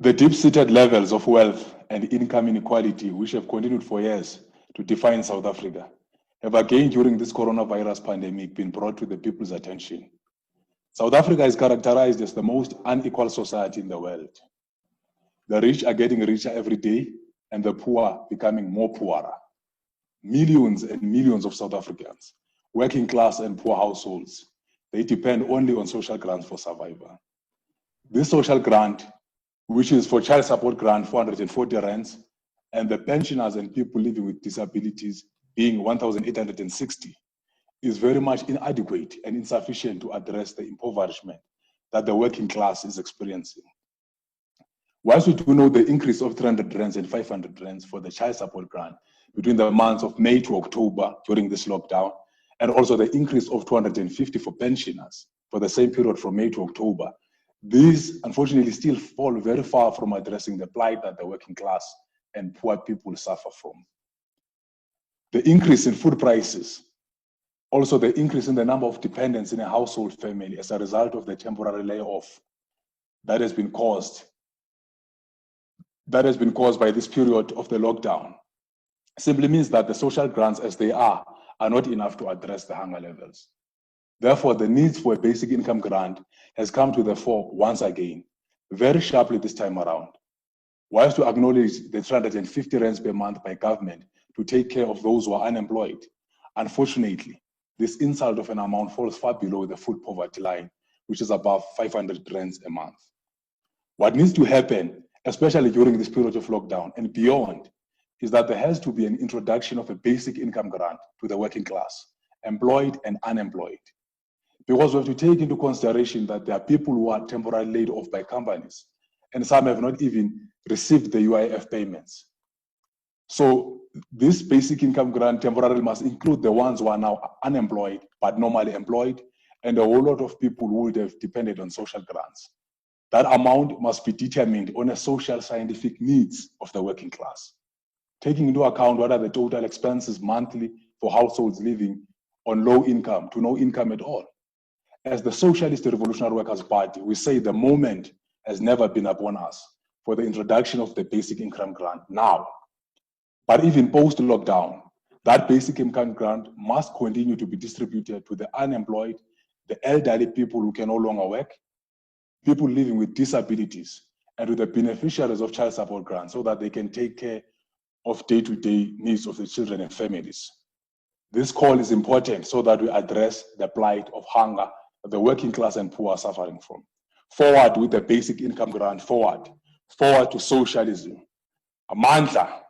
The deep-seated levels of wealth and income inequality, which have continued for years to define South Africa, have again during this coronavirus pandemic been brought to the people's attention. South Africa is characterized as the most unequal society in the world. The rich are getting richer every day and the poor becoming more poorer. Millions and millions of South Africans, working class and poor households, they depend only on social grants for survival. This social grant, which is for child support grant 440 rands, and the pensioners and people living with disabilities being 1,860, is very much inadequate and insufficient to address the impoverishment that the working class is experiencing. Whilst we do know the increase of 300 rands and 500 rands for the child support grant between the months of May to October during this lockdown, and also the increase of 250 for pensioners for the same period from May to October, these unfortunately still fall very far from addressing the plight that the working class and poor people suffer from. The increase in food prices, also the increase in the number of dependents in a household family as a result of the temporary layoff that has been caused by this period of the lockdown, simply means that the social grants as they are not enough to address the hunger levels. Therefore, the needs for a basic income grant has come to the fore once again, very sharply this time around. Whilst to acknowledge the 350 rands per month by government to take care of those who are unemployed, unfortunately, this insult of an amount falls far below the food poverty line, which is above 500 rands a month. What needs to happen, especially during this period of lockdown and beyond, is that there has to be an introduction of a basic income grant to the working class, employed and unemployed. Because we have to take into consideration that there are people who are temporarily laid off by companies, and some have not even received the UIF payments. So this basic income grant temporarily must include the ones who are now unemployed, but normally employed, and a whole lot of people who would have depended on social grants. That amount must be determined on a social scientific needs of the working class, taking into account what are the total expenses monthly for households living on low income to no income at all. As the Socialist Revolutionary Workers' Party, we say the moment has never been upon us for the introduction of the basic income grant now. But even post-lockdown, that basic income grant must continue to be distributed to the unemployed, the elderly people who can no longer work, people living with disabilities, and to the beneficiaries of child support grants so that they can take care of day-to-day needs of the children and families. This call is important so that we address the plight of hunger that the working class and poor are suffering from. Forward with the basic income grant, forward to socialism. Amandla.